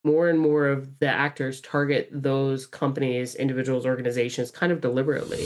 more and more of the actors target those companies, individuals, organizations kind of deliberately.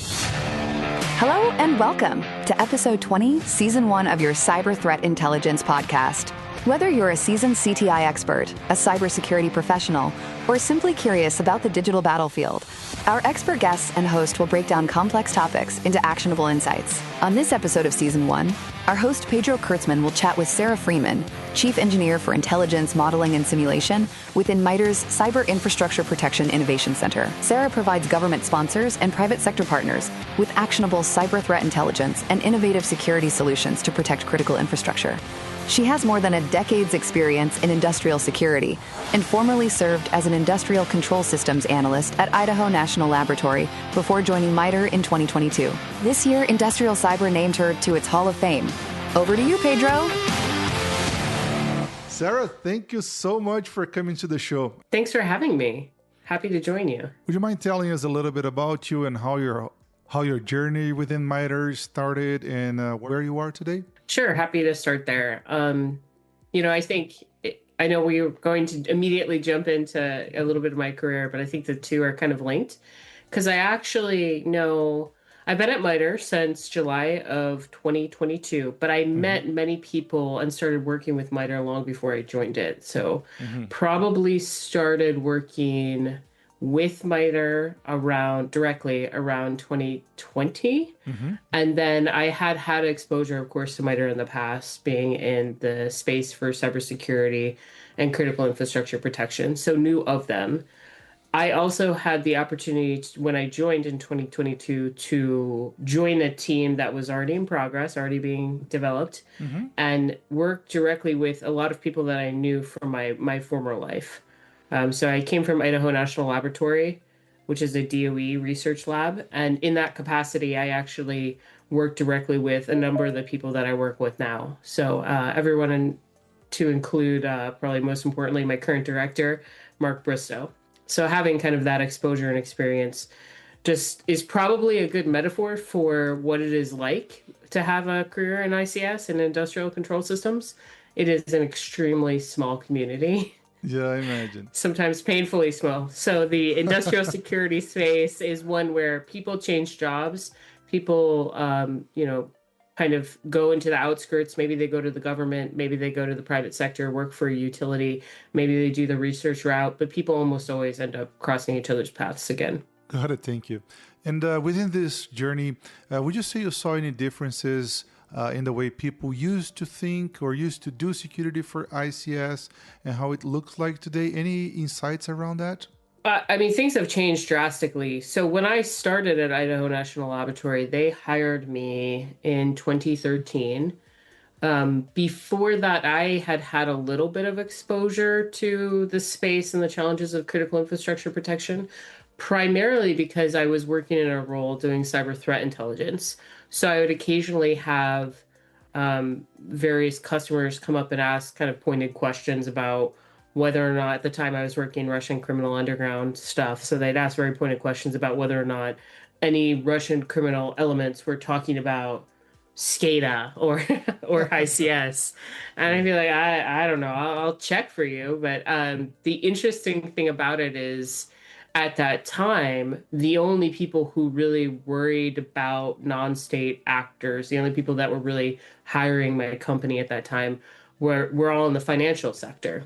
Hello and welcome to episode 20, season 1 of your Cyber Threat Intelligence podcast. Whether you're a seasoned CTI expert, a cybersecurity professional, or simply curious about the digital battlefield, our expert guests and host will break down complex topics into actionable insights. On this episode of season 1, our host Pedro Kertzman will chat with Sarah Freeman, Chief Engineer for Intelligence, Modeling, and Simulation within MITRE's Cyber Infrastructure Protection Innovation Center. Sarah provides government sponsors and private sector partners with actionable cyber threat intelligence and innovative security solutions to protect critical infrastructure. She has more than a decade's experience in industrial security and formerly served as an industrial control systems analyst at Idaho National Laboratory before joining MITRE in 2022. This year, Industrial Cyber named her to its Hall of Fame. Over to you, Pedro. Sarah, thank you so much for coming to the show. Thanks for having me. Happy to join you. Would you mind telling us a little bit about you and how your journey within MITRE started and where you are today? Sure, happy to start there. I know we are going to immediately jump into a little bit of my career, but I think the two are kind of linked because I've been at MITRE since July of 2022, but I met many people and started working with MITRE long before I joined it. So probably started working with MITRE directly around 2020. And then I had exposure, of course, to MITRE in the past, being in the space for cybersecurity and critical infrastructure protection, so knew of them. I also had the opportunity when I joined in 2022 to join a team that was already in progress, already being developed, and work directly with a lot of people that I knew from my former life. So I came from Idaho National Laboratory, which is a DOE research lab. And in that capacity, I actually worked directly with a number of the people that I work with now. So to include, probably most importantly, my current director, Mark Bristow. So having kind of that exposure and experience just is probably a good metaphor for what it is like to have a career in ICS and industrial control systems. It is an extremely small community. Yeah, I imagine. Sometimes painfully small. So the industrial security space is one where people change jobs. People, kind of go into the outskirts. Maybe they go to the government. Maybe they go to the private sector, work for a utility. Maybe they do the research route. But people almost always end up crossing each other's paths again. Got it. Thank you. And within this journey, would you say you saw any differences in the way people used to think or used to do security for ICS and how it looks like today? Any insights around that? Things have changed drastically. So when I started at Idaho National Laboratory, they hired me in 2013. Before that, I had a little bit of exposure to the space and the challenges of critical infrastructure protection, primarily because I was working in a role doing cyber threat intelligence. So I would occasionally have various customers come up and ask kind of pointed questions about whether or not, at the time I was working Russian criminal underground stuff. So they'd ask very pointed questions about whether or not any Russian criminal elements were talking about SCADA or ICS. And I'd be like, I don't know, I'll check for you. But the interesting thing about it is, at that time, the only people who really worried about non-state actors, the only people that were really hiring my company at that time were all in the financial sector.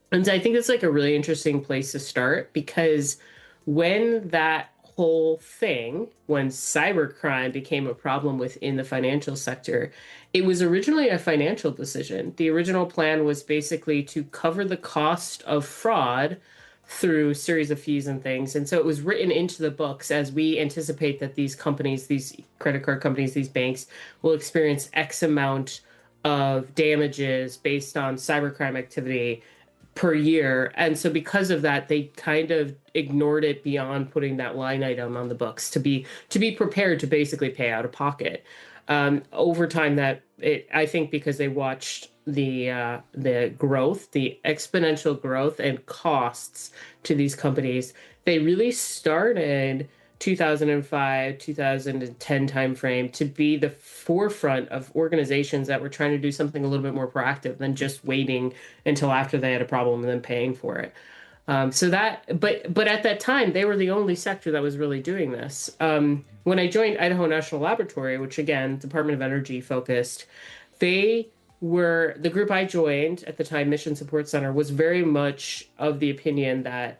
And so I think it's like a really interesting place to start, because when cybercrime became a problem within the financial sector, it was originally a financial decision. The original plan was basically to cover the cost of fraud through a series of fees and things. And so it was written into the books as we anticipate that these companies, these credit card companies, these banks will experience X amount of damages based on cybercrime activity per year. And so because of that, they kind of ignored it beyond putting that line item on the books to be prepared to basically pay out of pocket. Over time, I think because they watched the growth, the exponential growth and costs to these companies, they really started 2005, 2010 timeframe to be the forefront of organizations that were trying to do something a little bit more proactive than just waiting until after they had a problem and then paying for it. But at that time, they were the only sector that was really doing this. When I joined Idaho National Laboratory, which again, Department of Energy focused, they were the group I joined at the time, Mission Support Center, was very much of the opinion that,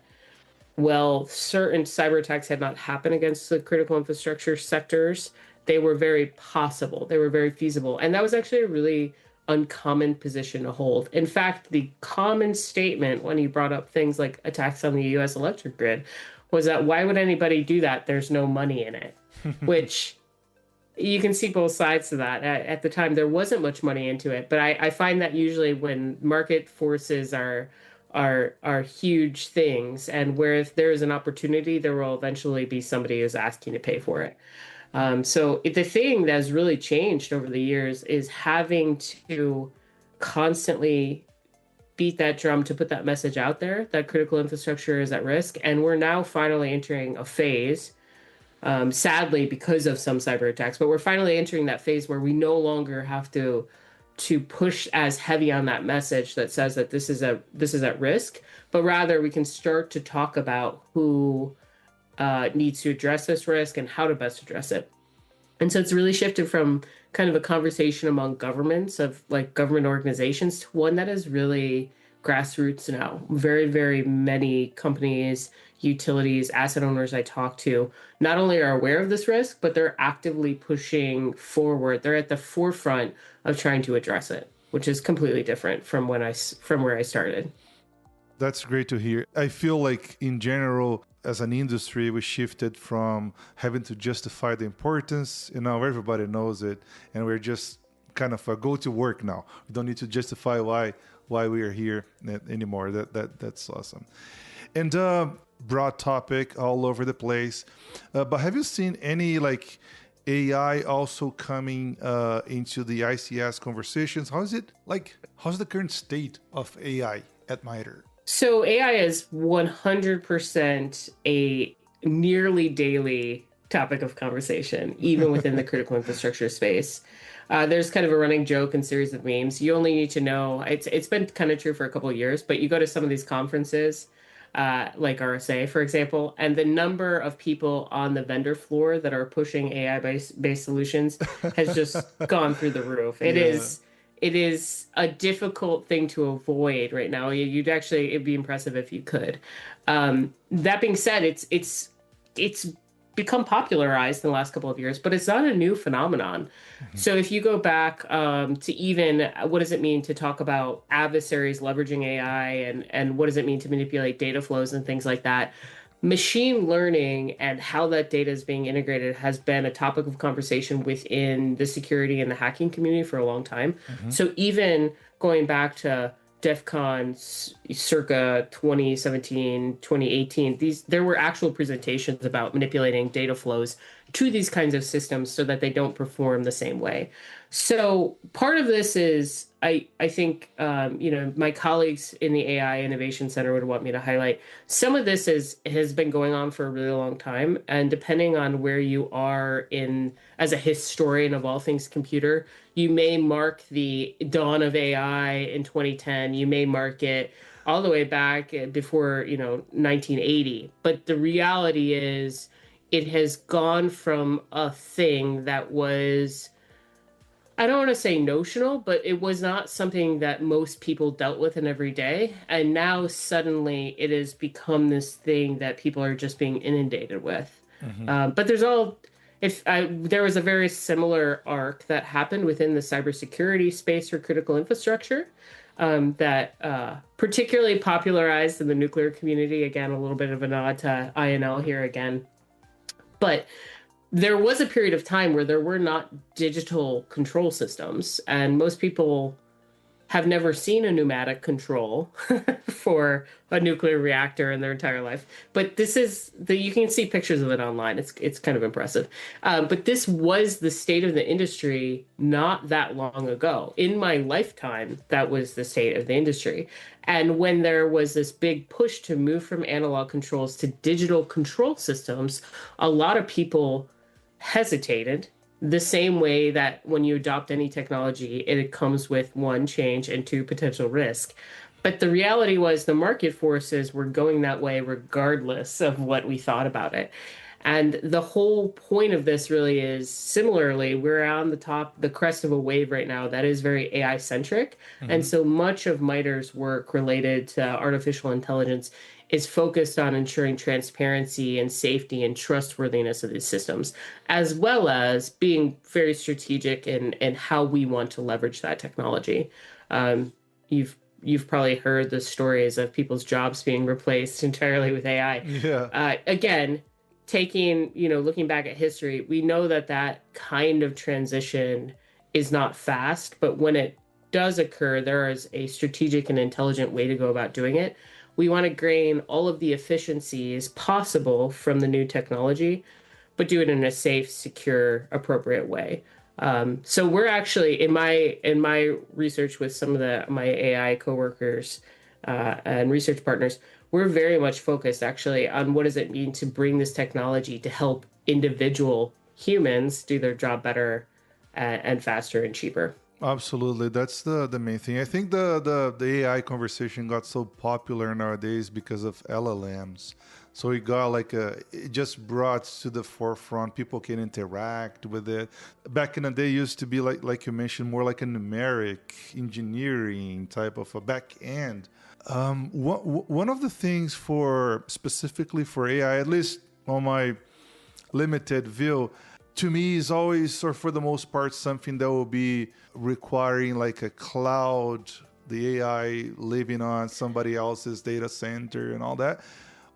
well, certain cyber attacks had not happened against the critical infrastructure sectors. They were very possible. They were very feasible. And that was actually a really uncommon position to hold. In fact, the common statement when you brought up things like attacks on the US electric grid was that why would anybody do that? There's no money in it, which you can see both sides to that. At the time, there wasn't much money into it, but I find that usually when market forces are huge things, and where if there is an opportunity, there will eventually be somebody who's asking to pay for it. So the thing that has really changed over the years is having to constantly beat that drum to put that message out there that critical infrastructure is at risk. And we're now finally entering a phase, sadly, because of some cyber attacks, but we're finally entering that phase where we no longer have to push as heavy on that message that says that this is at risk, but rather we can start to talk about who needs to address this risk and how to best address it. And so it's really shifted from kind of a conversation among governments of like government organizations to one that is really grassroots now. Very, very many companies, utilities, asset owners I talk to not only are aware of this risk, but they're actively pushing forward. They're at the forefront of trying to address it, which is completely different from where I started. That's great to hear. I feel like in general, as an industry, we shifted from having to justify the importance, and now everybody knows it, and we're just kind of go to work now. We don't need to justify why we are here anymore. That's awesome. And broad topic all over the place. But have you seen any like AI also coming into the ICS conversations? How's the current state of AI at MITRE? So AI is 100% a nearly daily topic of conversation, even within the critical infrastructure space. There's kind of a running joke and series of memes. You only need to know, it's been kind of true for a couple of years, but you go to some of these conferences, like RSA, for example, and the number of people on the vendor floor that are pushing AI-based solutions has just gone through the roof. It is a difficult thing to avoid right now. It'd be impressive if you could. That being said, it's become popularized in the last couple of years, but it's not a new phenomenon. Mm-hmm. So if you go back to even what does it mean to talk about adversaries leveraging AI and what does it mean to manipulate data flows and things like that, machine learning and how that data is being integrated has been a topic of conversation within the security and the hacking community for a long time. Mm-hmm. So even going back to DEF CON circa 2017, 2018, there were actual presentations about manipulating data flows to these kinds of systems so that they don't perform the same way. So part of this is, I think, my colleagues in the AI Innovation Center would want me to highlight. Some of this has been going on for a really long time. And depending on where you are as a historian of all things computer, you may mark the dawn of AI in 2010. You may mark it all the way back before, 1980. But the reality is it has gone from a thing that was, I don't want to say notional, but it was not something that most people dealt with in every day. And now suddenly it has become this thing that people are just being inundated with. Mm-hmm. But there was a very similar arc that happened within the cybersecurity space for critical infrastructure that particularly popularized in the nuclear community. Again, a little bit of a nod to INL here again. But there was a period of time where there were not digital control systems, and most people have never seen a pneumatic control for a nuclear reactor in their entire life. But this is you can see pictures of it online. It's kind of impressive. But this was the state of the industry not that long ago. In my lifetime, that was the state of the industry. And when there was this big push to move from analog controls to digital control systems, a lot of people hesitated, the same way that when you adopt any technology, it comes with one, change, and two, potential risk. But the reality was the market forces were going that way regardless of what we thought about it. And the whole point of this really is, similarly, we're on the crest of a wave right now that is very AI centric. And so much of MITRE's work related to artificial intelligence is focused on ensuring transparency and safety and trustworthiness of these systems, as well as being very strategic in how we want to leverage that technology. You've probably heard the stories of people's jobs being replaced entirely with AI. Yeah. Again, looking back at history, we know that kind of transition is not fast, but when it does occur, there is a strategic and intelligent way to go about doing it. We want to gain all of the efficiencies possible from the new technology, but do it in a safe, secure, appropriate way. So we're actually in my research with some of my AI coworkers and research partners, we're very much focused actually on what does it mean to bring this technology to help individual humans do their job better and faster and cheaper. Absolutely. That's the main thing. I think the AI conversation got so popular nowadays because of LLMs. So it just brought to the forefront, people can interact with it. Back in the day, it used to be like you mentioned, more like a numeric engineering type of a back end. One of the things specifically for AI, at least on my limited view, to me is always, or for the most part, something that will be requiring like a cloud, the AI living on somebody else's data center and all that.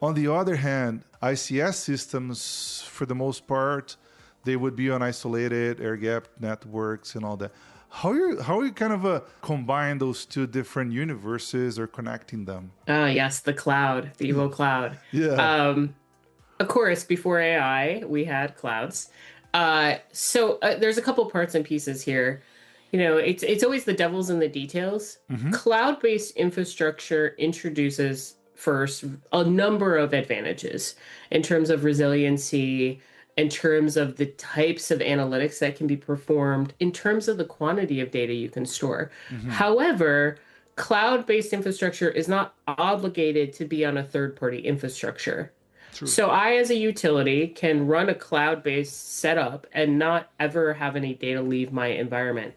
On the other hand, ICS systems, for the most part, they would be on isolated air-gapped networks and all that. How are you kind of combine those two different universes or connecting them? Yes, the cloud, the evil cloud. Yeah. Of course, before AI, we had clouds. So there's a couple parts and pieces here. It's always the devil's in the details. Cloud-based infrastructure introduces first a number of advantages in terms of resiliency, in terms of the types of analytics that can be performed, in terms of the quantity of data you can store. However, cloud-based infrastructure is not obligated to be on a third-party infrastructure. True. So I, as a utility, can run a cloud-based setup and not ever have any data leave my environment.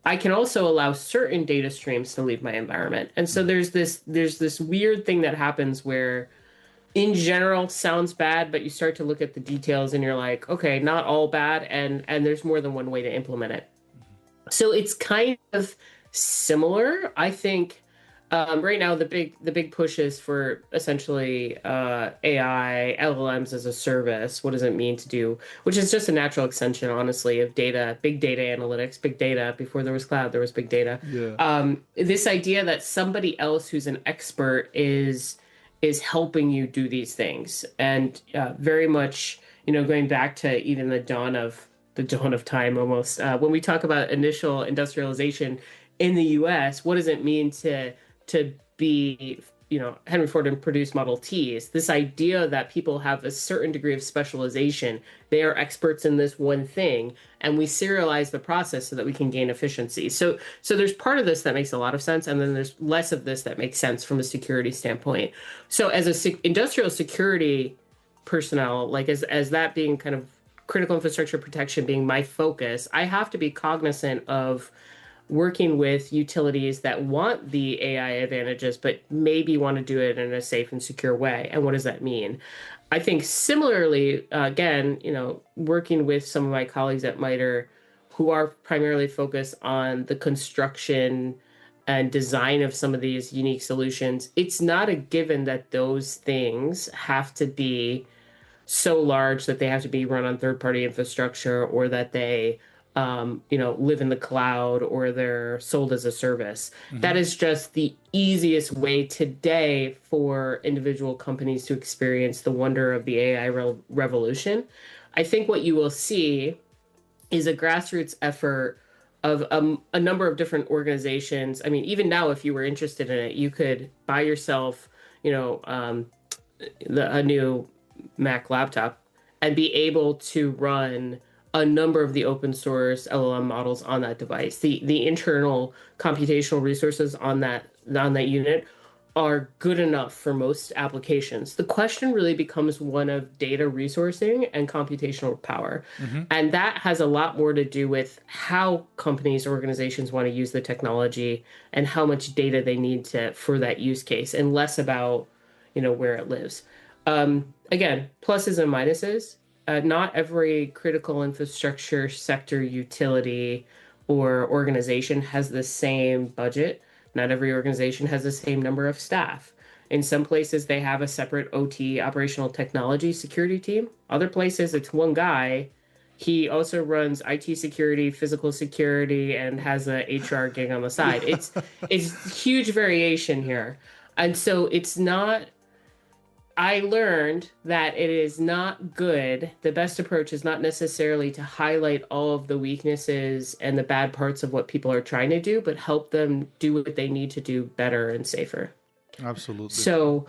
I can also allow certain data streams to leave my environment. And so there's this weird thing that happens where, in general, sounds bad, but you start to look at the details and you're like, okay, not all bad, and there's more than one way to implement it. So it's kind of similar, I think. Right now, the big push is for essentially AI, LLMs as a service. What does it mean to do? Which is just a natural extension, honestly, of data, big data analytics, big data. Before there was cloud, there was big data. Yeah. This idea that somebody else who's an expert is helping you do these things, and very much, going back to even the dawn of time, almost. When we talk about initial industrialization in the U.S., what does it mean to be, Henry Ford and produce Model Ts? This idea that people have a certain degree of specialization, they are experts in this one thing, and we serialize the process so that we can gain efficiency. So there's part of this that makes a lot of sense, and then there's less of this that makes sense from a security standpoint. So as industrial security personnel, like as that being kind of critical infrastructure protection being my focus, I have to be cognizant of working with utilities that want the AI advantages, but maybe want to do it in a safe and secure way. And what does that mean? I think similarly, again, working with some of my colleagues at MITRE who are primarily focused on the construction and design of some of these unique solutions, it's not a given that those things have to be so large that they have to be run on third-party infrastructure, or that they live in the cloud or they're sold as a service. That is just the easiest way today for individual companies to experience the wonder of the AI revolution. I think what you will see is a grassroots effort of a number of different organizations. I mean, even now, if you were interested in it, you could buy yourself, a new Mac laptop and be able to run a number of the open source LLM models on that device. The internal computational resources on that unit are good enough for most applications. The question really becomes one of data resourcing and computational power. And that has a lot more to do with how companies or organizations want to use the technology and how much data they need for that use case, and less about, where it lives. Again, pluses and minuses. Not every critical infrastructure sector utility or organization has the same budget. Not every organization has the same number of staff. In some places, they have a separate OT, operational technology security team. Other places, it's one guy. He also runs IT security, physical security, and has a HR gig on the side. It's huge variation here. And so I learned that it is not good. The best approach is not necessarily to highlight all of the weaknesses and the bad parts of what people are trying to do, but help them do what they need to do better and safer. Absolutely. So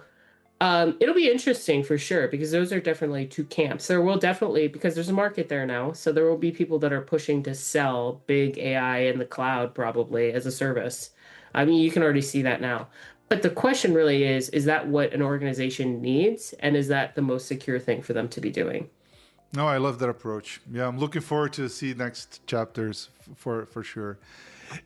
it'll be interesting for sure, because those are definitely two camps. There will definitely, because there's a market there now, so there will be people that are pushing to sell big AI in the cloud probably as a service. I mean, you can already see that now. But the question really is that what an organization needs? And is that the most secure thing for them to be doing? No, I love that approach. Yeah, I'm looking forward to see next chapters for sure.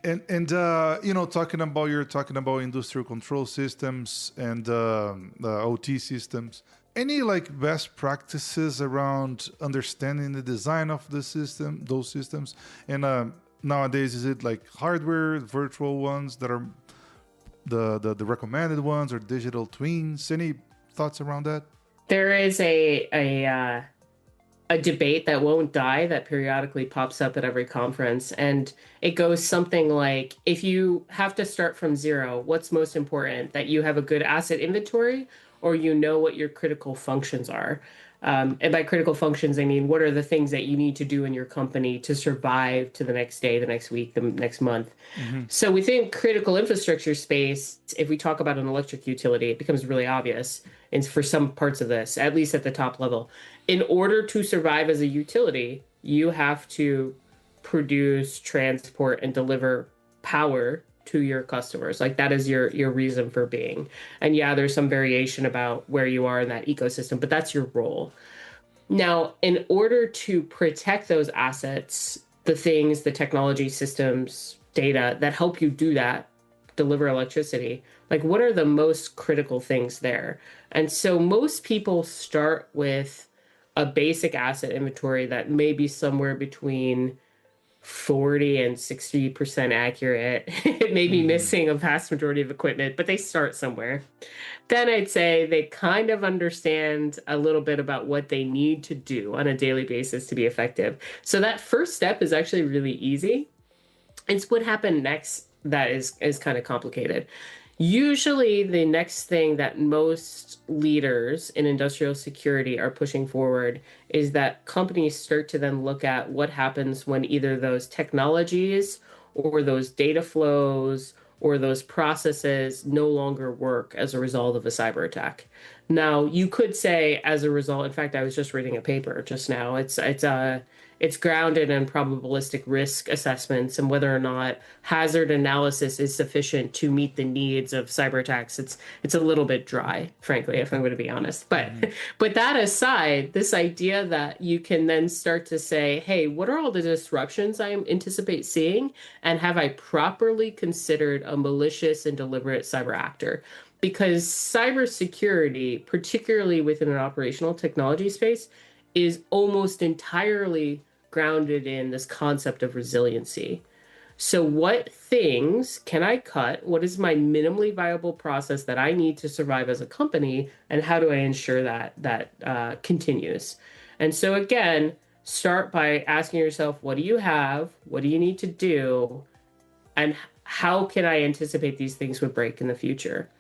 And talking about industrial control systems and OT systems. Any best practices around understanding the design of those systems? And nowadays, is it hardware, virtual ones that are the recommended ones, or digital twins? Any thoughts around that? There is a debate that won't die that periodically pops up at every conference, and it goes something like, if you have to start from zero, what's most important? That you have a good asset inventory, or what your critical functions are? And by critical functions, I mean, what are the things that you need to do in your company to survive to the next day, the next week, the next month? So within critical infrastructure space, if we talk about an electric utility, it becomes really obvious. And for some parts of this, at least at the top level, in order to survive as a utility, you have to produce, transport, and deliver power to your customers. That is your reason for being. And yeah, there's some variation about where you are in that ecosystem, but that's your role. Now, in order to protect those assets, the things, the technology, systems, data that help you do that, deliver electricity, what are the most critical things there? And so most people start with a basic asset inventory that may be somewhere between 40 and 60% accurate. It may be missing a vast majority of equipment, but they start somewhere. Then I'd say they kind of understand a little bit about what they need to do on a daily basis to be effective. So that first step is actually really easy. It's what happened next that is kind of complicated. Usually the next thing that most leaders in industrial security are pushing forward is that companies start to then look at what happens when either those technologies or those data flows or those processes no longer work as a result of a cyber attack. Now, you could say as a result, in fact, I was just reading a paper just now. It's grounded in probabilistic risk assessments and whether or not hazard analysis is sufficient to meet the needs of cyber attacks. It's a little bit dry, frankly, if I'm going to be honest. But that aside, this idea that you can then start to say, hey, what are all the disruptions I anticipate seeing? And have I properly considered a malicious and deliberate cyber actor? Because cybersecurity, particularly within an operational technology space, is almost entirely grounded in this concept of resiliency. So what things can I cut? What is my minimally viable process that I need to survive as a company? And how do I ensure that continues? And so again, start by asking yourself, what do you have? What do you need to do? And how can I anticipate these things would break in the future?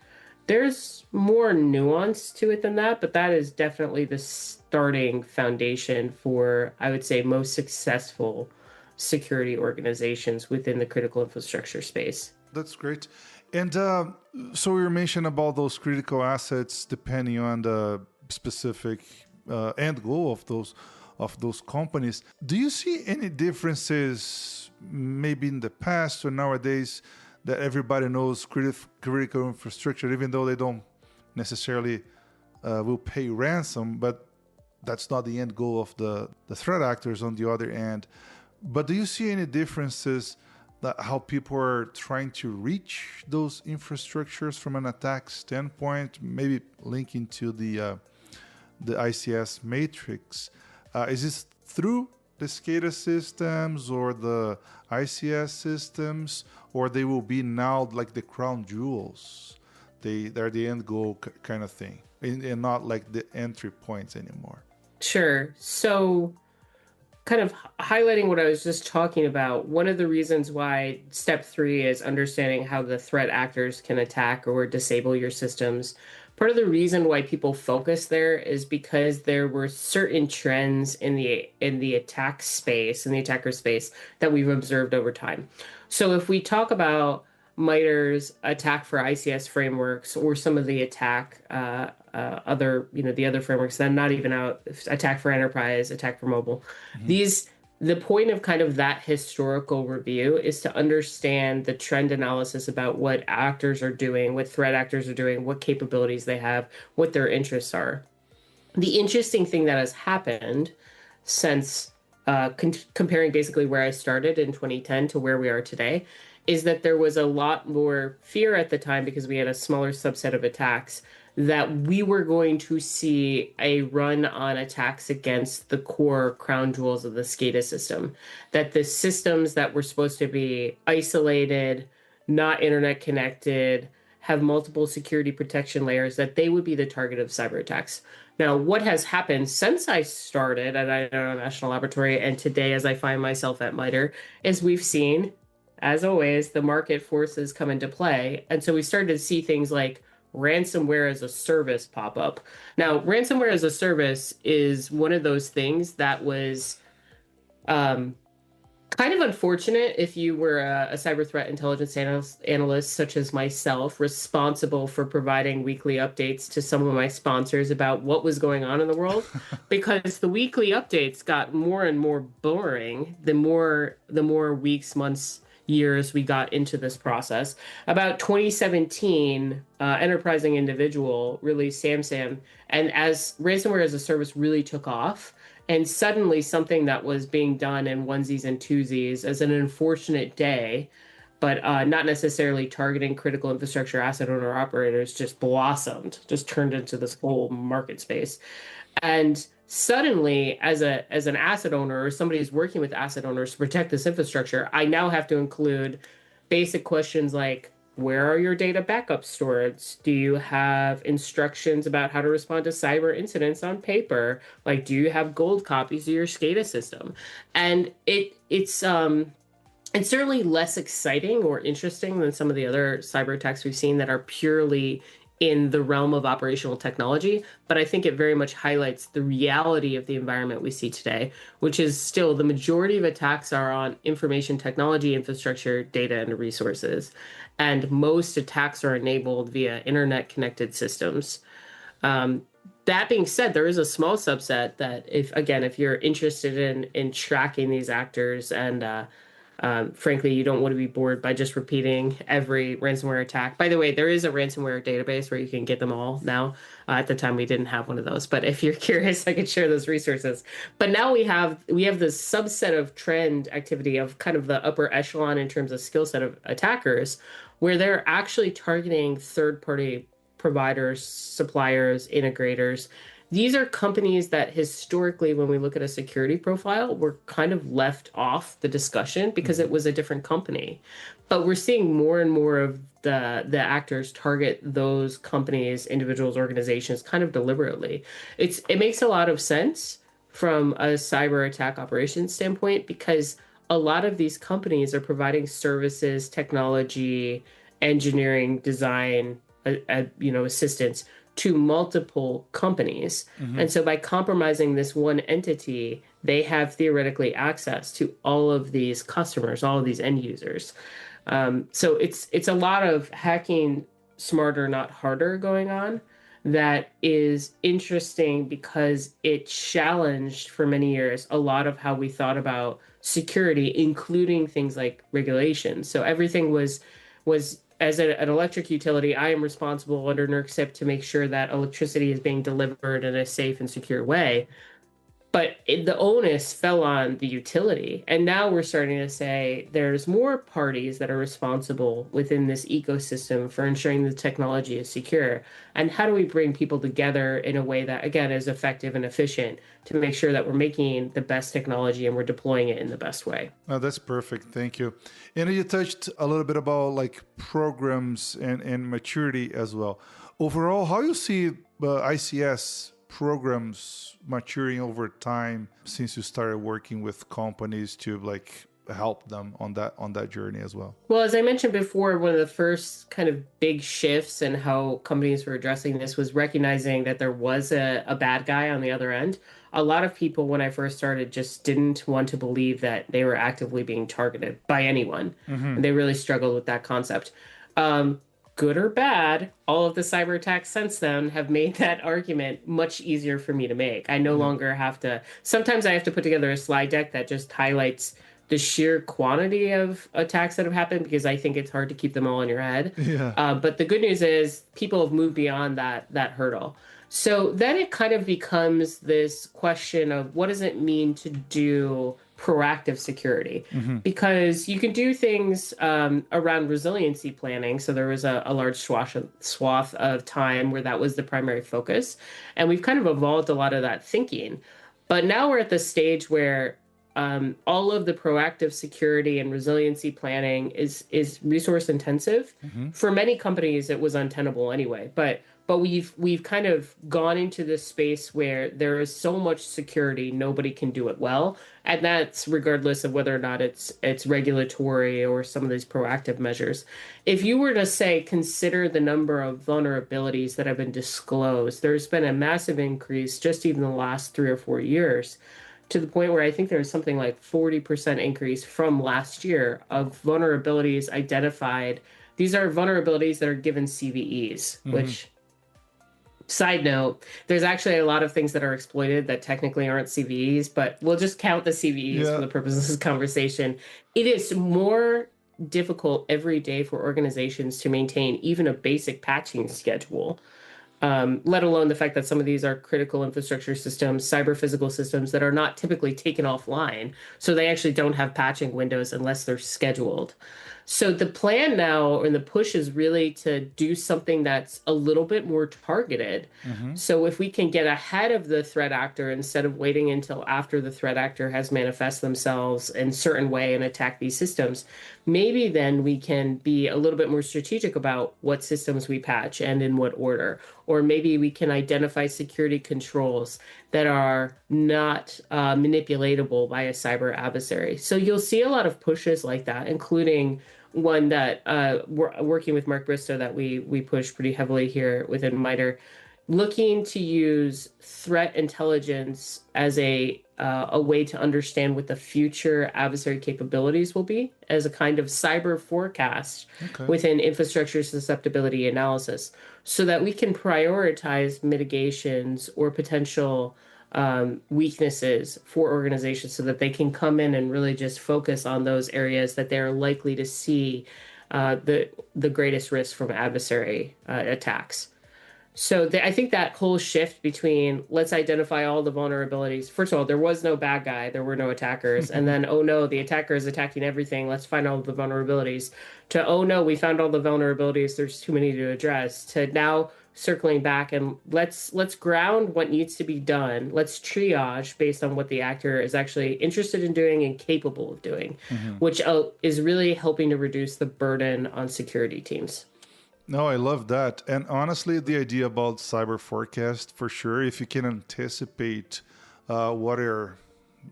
There's more nuance to it than that, but that is definitely the starting foundation for, I would say, most successful security organizations within the critical infrastructure space. That's great. And so you mentioned about those critical assets depending on the specific end goal of those companies. Do you see any differences maybe in the past or nowadays that everybody knows critical infrastructure, even though they don't necessarily will pay ransom, but that's not the end goal of the threat actors on the other end. But do you see any differences that how people are trying to reach those infrastructures from an attack standpoint, maybe linking to the ICS matrix? Is this through the SCADA systems or the ICS systems, or they will be now like the crown jewels? They're the end goal kind of thing, and not like the entry points anymore. Sure. So kind of highlighting what I was just talking about, one of the reasons why step 3 is understanding how the threat actors can attack or disable your systems. Part of the reason why people focus there is because there were certain trends in the attack space, in the attacker space, that we've observed over time. So if we talk about MITRE's attack for ICS frameworks or some of the attack the other frameworks that are not even out, attack for enterprise, attack for mobile. Mm-hmm. The point of kind of that historical review is to understand the trend analysis about what actors are doing, what threat actors are doing, what capabilities they have, what their interests are. The interesting thing that has happened since comparing basically where I started in 2010 to where we are today is that there was a lot more fear at the time because we had a smaller subset of attacks that we were going to see a run on attacks against the core crown jewels of the SCADA system, that the systems that were supposed to be isolated, not internet connected, have multiple security protection layers, that they would be the target of cyber attacks. Now, what has happened since I started at Idaho National Laboratory and today as I find myself at MITRE is we've seen, as always, the market forces come into play. And so we started to see things like ransomware as a service pop up. Now, ransomware as a service is one of those things that was kind of unfortunate if you were a cyber threat intelligence analyst such as myself, responsible for providing weekly updates to some of my sponsors about what was going on in the world, because the weekly updates got more and more boring the more weeks, months, years we got into this process. About 2017, Enterprising Individual released SamSam, and as ransomware as a service really took off, and suddenly something that was being done in onesies and twosies as an unfortunate day, but not necessarily targeting critical infrastructure asset owner operators, just blossomed, just turned into this whole market space. And suddenly, as an asset owner or somebody who's working with asset owners to protect this infrastructure, I now have to include basic questions like, where are your data backup stored? Do you have instructions about how to respond to cyber incidents on paper? Like, do you have gold copies of your SCADA system? And it's certainly less exciting or interesting than some of the other cyber attacks we've seen that are purely in the realm of operational technology, but I think it very much highlights the reality of the environment we see today, which is still the majority of attacks are on information technology, infrastructure, data, and resources. And most attacks are enabled via internet-connected systems. That being said, there is a small subset that, if you're interested in tracking these actors and frankly, you don't want to be bored by just repeating every ransomware attack. By the way, there is a ransomware database where you can get them all now. At the time, we didn't have one of those. But if you're curious, I could share those resources. But now we have this subset of trend activity of kind of the upper echelon in terms of skill set of attackers, where they're actually targeting third-party providers, suppliers, integrators. These are companies that historically, when we look at a security profile, were kind of left off the discussion because it was a different company. But we're seeing more and more of the actors target those companies, individuals, organizations kind of deliberately. It makes a lot of sense from a cyber attack operations standpoint, because a lot of these companies are providing services, technology, engineering, design, assistance to multiple companies. And so by compromising this one entity, they have theoretically access to all of these customers, all of these end users. So it's a lot of hacking smarter, not harder going on that is interesting because it challenged for many years a lot of how we thought about security, including things like regulations. So everything was as an electric utility, I am responsible under NERC to make sure that electricity is being delivered in a safe and secure way. But the onus fell on the utility. And now we're starting to say there's more parties that are responsible within this ecosystem for ensuring the technology is secure. And how do we bring people together in a way that, again, is effective and efficient to make sure that we're making the best technology and we're deploying it in the best way? Oh, that's perfect. Thank you. And you touched a little bit about like programs and maturity as well. Overall, how you see ICS programs maturing over time since you started working with companies to like help them on that journey as well? Well, as I mentioned before, one of the first kind of big shifts in how companies were addressing this was recognizing that there was a bad guy on the other end. A lot of people, when I first started, just didn't want to believe that they were actively being targeted by anyone. And they really struggled with that concept. Good or bad, all of the cyber attacks since then have made that argument much easier for me to make. I no longer have to, sometimes I have to put together a slide deck that just highlights the sheer quantity of attacks that have happened because I think it's hard to keep them all in your head. Yeah. But the good news is people have moved beyond that hurdle. So then it kind of becomes this question of what does it mean to do proactive security? Because you can do things around resiliency planning. So there was a large swath of time where that was the primary focus. And we've kind of evolved a lot of that thinking. But now we're at the stage where all of the proactive security and resiliency planning is resource intensive. For many companies, it was untenable anyway. But we've kind of gone into this space where there is so much security, nobody can do it well, and that's regardless of whether or not it's regulatory or some of these proactive measures. If you were to say consider the number of vulnerabilities that have been disclosed, there's been a massive increase just even the last 3 or 4 years, to the point where I think there's something like 40% increase from last year of vulnerabilities identified. These are vulnerabilities that are given CVEs, which, side note, there's actually a lot of things that are exploited that technically aren't CVEs, but we'll just count the CVEs for the purpose of this conversation. It is more difficult every day for organizations to maintain even a basic patching schedule. Let alone the fact that some of these are critical infrastructure systems, cyber physical systems that are not typically taken offline. So they actually don't have patching windows unless they're scheduled. So the plan now and the push is really to do something that's a little bit more targeted. So if we can get ahead of the threat actor instead of waiting until after the threat actor has manifest themselves in a certain way and attack these systems, maybe then we can be a little bit more strategic about what systems we patch and in what order. Or maybe we can identify security controls that are not manipulatable by a cyber adversary. So you'll see a lot of pushes like that, including one that we're working with Mark Bristow that we push pretty heavily here within MITRE, looking to use threat intelligence as a way to understand what the future adversary capabilities will be as a kind of cyber forecast within infrastructure susceptibility analysis, so that we can prioritize mitigations or potential weaknesses for organizations so that they can come in and really just focus on those areas that they're likely to see the greatest risk from adversary attacks. So I think that whole shift between let's identify all the vulnerabilities. First of all, there was no bad guy. There were no attackers. And then, oh no, the attacker is attacking everything. Let's find all the vulnerabilities. To, oh no, we found all the vulnerabilities. There's too many to address. To now circling back and let's ground what needs to be done. Let's triage based on what the actor is actually interested in doing and capable of doing, which is really helping to reduce the burden on security teams. No, I love that. And honestly, the idea about cyber forecast, for sure, if you can anticipate what our,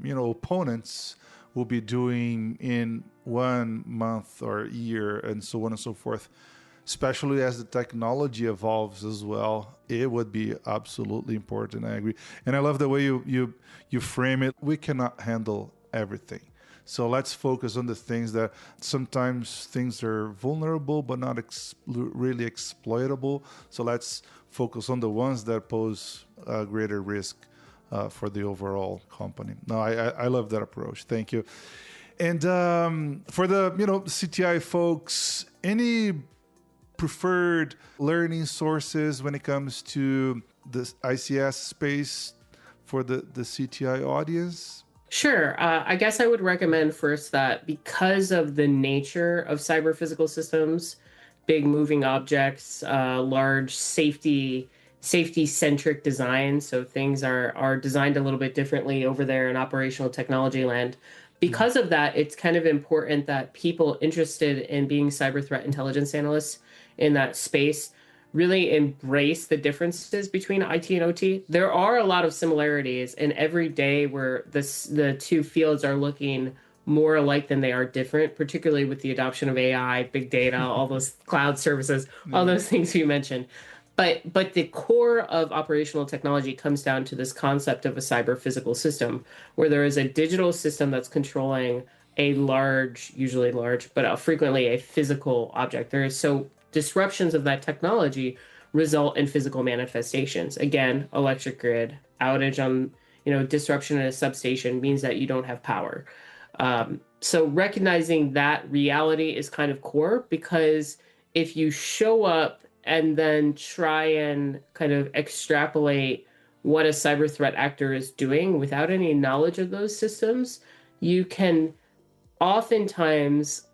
opponents will be doing in 1 month or year, and so on and so forth. Especially as the technology evolves as well, it would be absolutely important. I agree, and I love the way you frame it. We cannot handle everything, so let's focus on the things that sometimes things are vulnerable but not really exploitable. So let's focus on the ones that pose a greater risk for the overall company. No, I love that approach. Thank you. And for the CTI folks, any preferred learning sources when it comes to the ICS space for the CTI audience? Sure. I guess I would recommend first that because of the nature of cyber physical systems, big moving objects, large safety-centric design, so things are designed a little bit differently over there in operational technology land. Because of that, it's kind of important that people interested in being cyber threat intelligence analysts in that space really embrace the differences between IT and OT. There are a lot of similarities, and every day where the two fields are looking more alike than they are different, particularly with the adoption of AI, big data, all those cloud services, all those things you mentioned. But the core of operational technology comes down to this concept of a cyber physical system, where there is a digital system that's controlling a large, usually large, but frequently a physical object. So disruptions of that technology result in physical manifestations. Again, electric grid outage on, disruption in a substation means that you don't have power. So recognizing that reality is kind of core, because if you show up and then try and kind of extrapolate what a cyber threat actor is doing without any knowledge of those systems, you can oftentimes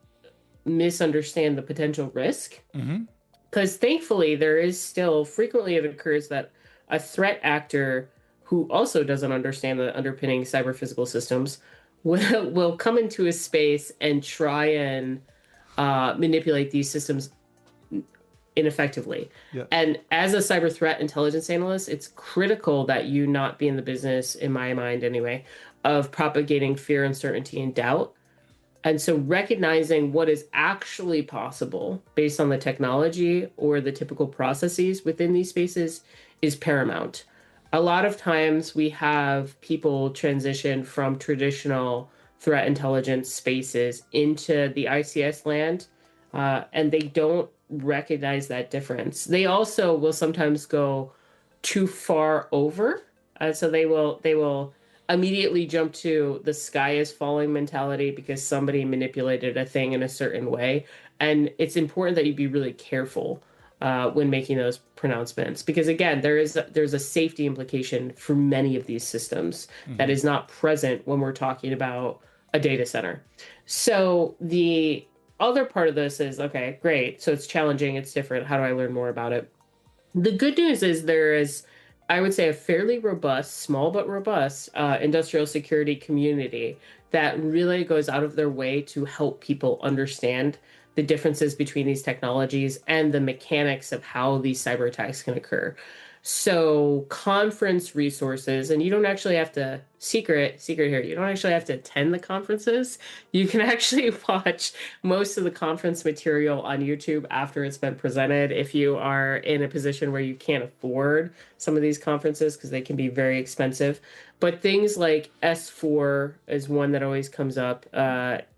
misunderstand the potential risk. Because thankfully, there is still frequently it occurs that a threat actor who also doesn't understand the underpinning cyber physical systems will come into a space and try and manipulate these systems ineffectively. Yeah. And as a cyber threat intelligence analyst, it's critical that you not be in the business, in my mind anyway, of propagating fear, uncertainty, and doubt. And so recognizing what is actually possible based on the technology or the typical processes within these spaces is paramount. A lot of times we have people transition from traditional threat intelligence spaces into the ICS land, and they don't recognize that difference. They also will sometimes go too far over. So they will immediately jump to the sky is falling mentality because somebody manipulated a thing in a certain way. And it's important that you be really careful when making those pronouncements, because again, there's a safety implication for many of these systems that is not present when we're talking about a data center. So the other part of this is, okay, great. So it's challenging. It's different. How do I learn more about it? The good news is there is, I would say, a fairly robust, small but robust industrial security community that really goes out of their way to help people understand the differences between these technologies and the mechanics of how these cyber attacks can occur. So conference resources, and you don't actually have to, secret here, you don't actually have to attend the conferences. You can actually watch most of the conference material on YouTube after it's been presented if you are in a position where you can't afford some of these conferences because they can be very expensive. But things like S4 is one that always comes up,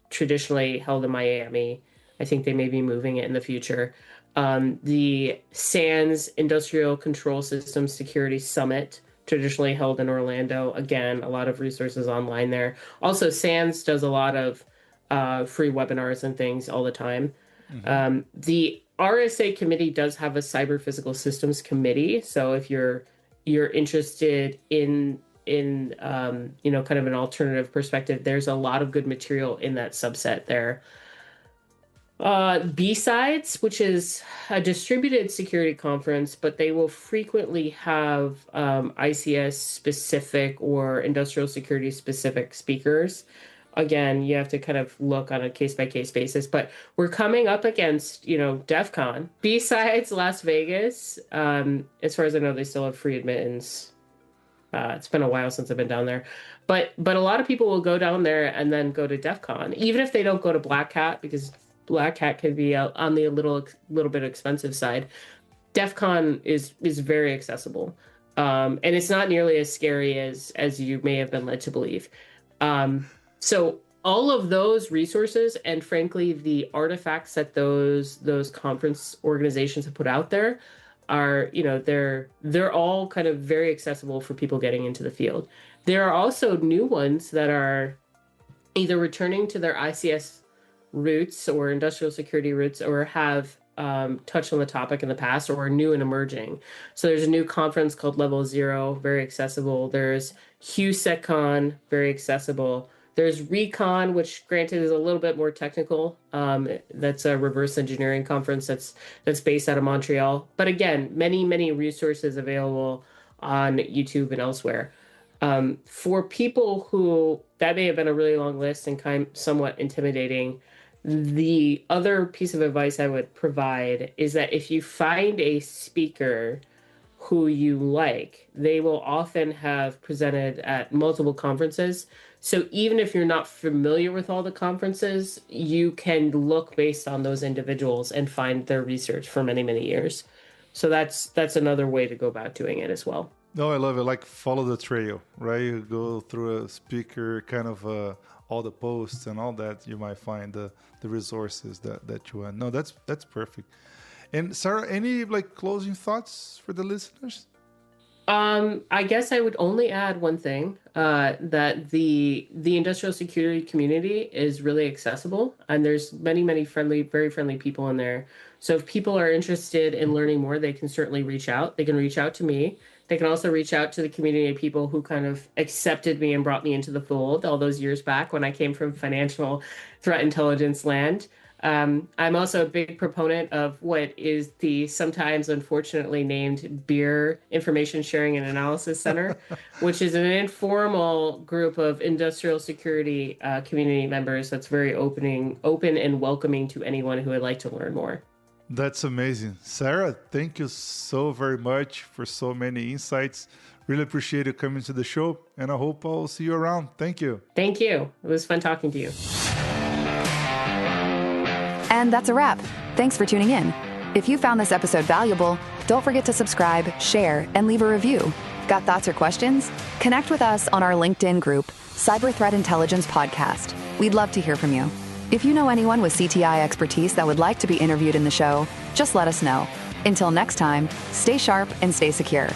traditionally held in Miami. I think they may be moving it in the future. The SANS Industrial Control Systems Security Summit, traditionally held in Orlando. Again, a lot of resources online there. Also, SANS does a lot of free webinars and things all the time. The RSA committee does have a cyber physical systems committee. So if you're interested in kind of an alternative perspective, there's a lot of good material in that subset there. B-Sides, which is a distributed security conference, but they will frequently have ICS specific or industrial security specific speakers. Again, you have to kind of look on a case-by-case basis, but we're coming up against, DEF CON. B-Sides, Las Vegas, as far as I know, they still have free admittance. It's been a while since I've been down there, but a lot of people will go down there and then go to DEF CON, even if they don't go to Black Hat, because Black Hat can be on the little bit expensive side. DEF CON is very accessible, and it's not nearly as scary as you may have been led to believe. So all of those resources, and frankly, the artifacts that those conference organizations have put out there are, they're all kind of very accessible for people getting into the field. There are also new ones that are either returning to their ICS roots or industrial security roots, or have touched on the topic in the past, or are new and emerging. So there's a new conference called Level Zero, very accessible. There's HuSecCon, very accessible. There's Recon, which granted is a little bit more technical. That's a reverse engineering conference that's based out of Montreal. But again, many resources available on YouTube and elsewhere. For people who, that may have been a really long list and somewhat intimidating, the other piece of advice I would provide is that if you find a speaker who you like, they will often have presented at multiple conferences. So even if you're not familiar with all the conferences, you can look based on those individuals and find their research for many years. So that's another way to go about doing it as well. No, I love it. Like follow the trail, right? You go through a speaker, kind of all the posts and all that. You might find the resources that you want. No, that's perfect. And Sarah, any like closing thoughts for the listeners? I guess I would only add one thing, that the industrial security community is really accessible, and there's many very friendly people in there. So if people are interested in learning more, they can certainly reach out. They can reach out to me. They can also reach out to the community of people who kind of accepted me and brought me into the fold all those years back when I came from financial threat intelligence land. I'm also a big proponent of what is the sometimes unfortunately named Beer Information Sharing and Analysis Center, which is an informal group of industrial security community members that's very open and welcoming to anyone who would like to learn more. That's amazing. Sarah, thank you so very much for so many insights. Really appreciate you coming to the show, and I hope I'll see you around. Thank you. Thank you. It was fun talking to you. And that's a wrap. Thanks for tuning in. If you found this episode valuable, don't forget to subscribe, share, and leave a review. Got thoughts or questions? Connect with us on our LinkedIn group, Cyber Threat Intelligence Podcast. We'd love to hear from you. If you know anyone with CTI expertise that would like to be interviewed in the show, just let us know. Until next time, stay sharp and stay secure.